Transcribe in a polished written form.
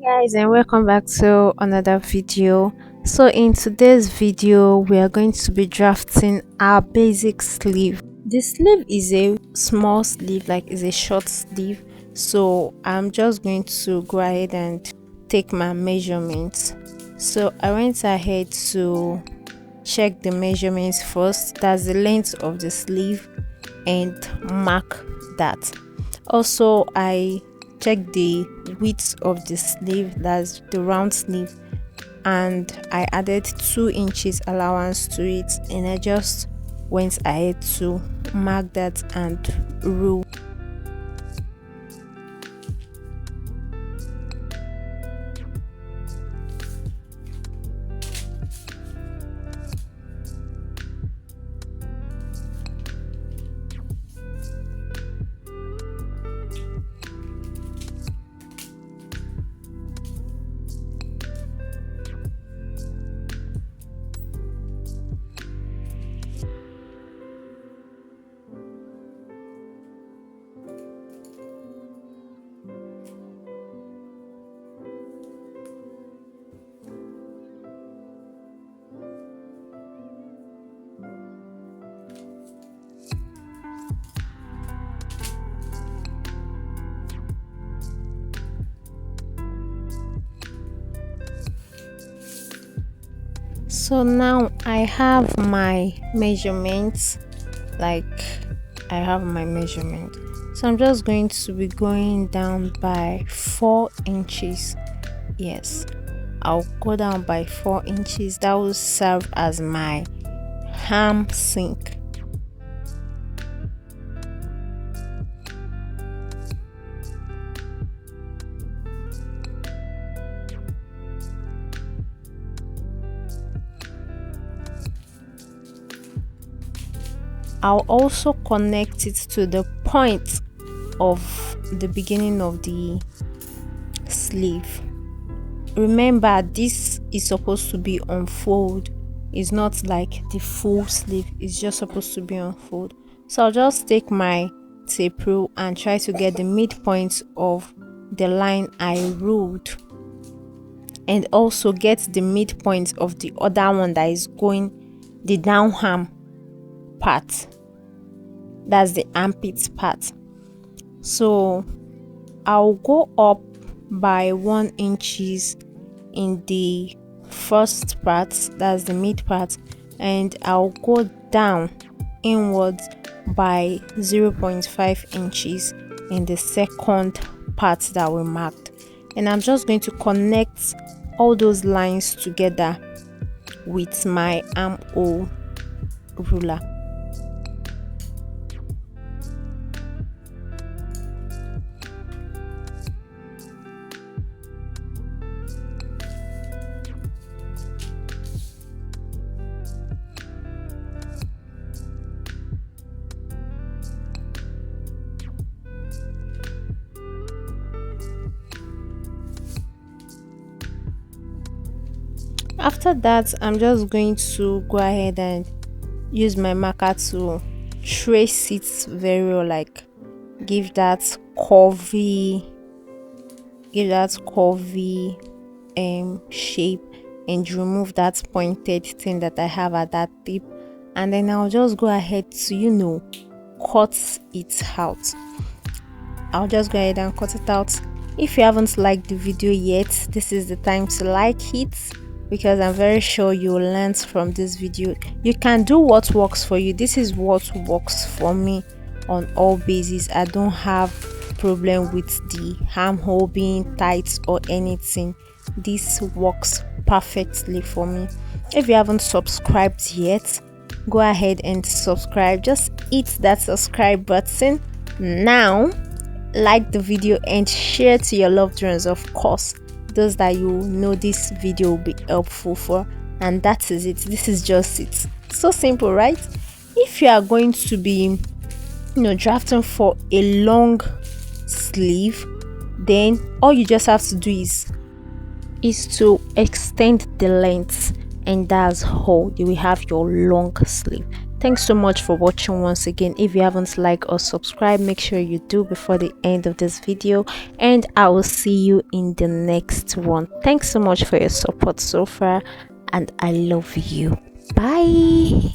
Guys, and welcome back to another video. So in today's video we are going to be drafting our basic sleeve. The sleeve is a small sleeve, like is a short sleeve, so I'm just going to go ahead and take my measurements. So I went ahead to check the measurements first. That's the length of the sleeve, and mark that. Also, I check the width of the sleeve, that's the round sleeve, and I added 2 inches allowance to it, and I just went ahead to mark that and rule. So now I have my measurements, like I have my measurement. So I'm just going to be going down by 4 inches. Yes, I'll go down by 4 inches. That will serve as my ham sink. I'll also connect it to the point of the beginning of the sleeve. Remember, this is supposed to be on fold. It's not like the full sleeve, it's just supposed to be on fold. So I'll just take my tape rule and try to get the midpoint of the line I ruled, and also get the midpoint of the other one that is going the down ham part, that's the armpit part. So I'll go up by 1 inches in the first part, that's the mid part, and I'll go down inwards by 0.5 inches in the second part that we marked. And I'm just going to connect all those lines together with my armhole ruler. After that, I'm just going to go ahead and use my marker to trace it very well, like give that curvy shape, and remove that pointed thing that I have at that tip. And then I'll just go ahead to cut it out. I'll just go ahead and cut it out. If you haven't liked the video yet, this is the time to like it, because I'm very sure you learned from this video. You can do what works for you. This is what works for me on all bases. I don't have problem with the armhole being tight or anything. This works perfectly for me. If you haven't subscribed yet, go ahead and subscribe. Just hit that subscribe button now. Like the video and share to your loved ones, of course, those that you know this video will be helpful for. And that is it. This is just it. So simple, right? If you are going to be drafting for a long sleeve, then all you just have to do is to extend the length, and that's how you will have your long sleeve. Thanks so much for watching once again. If you haven't liked or subscribed, make sure you do before the end of this video, and I will see you in the next one. Thanks so much for your support so far, and I love you. Bye.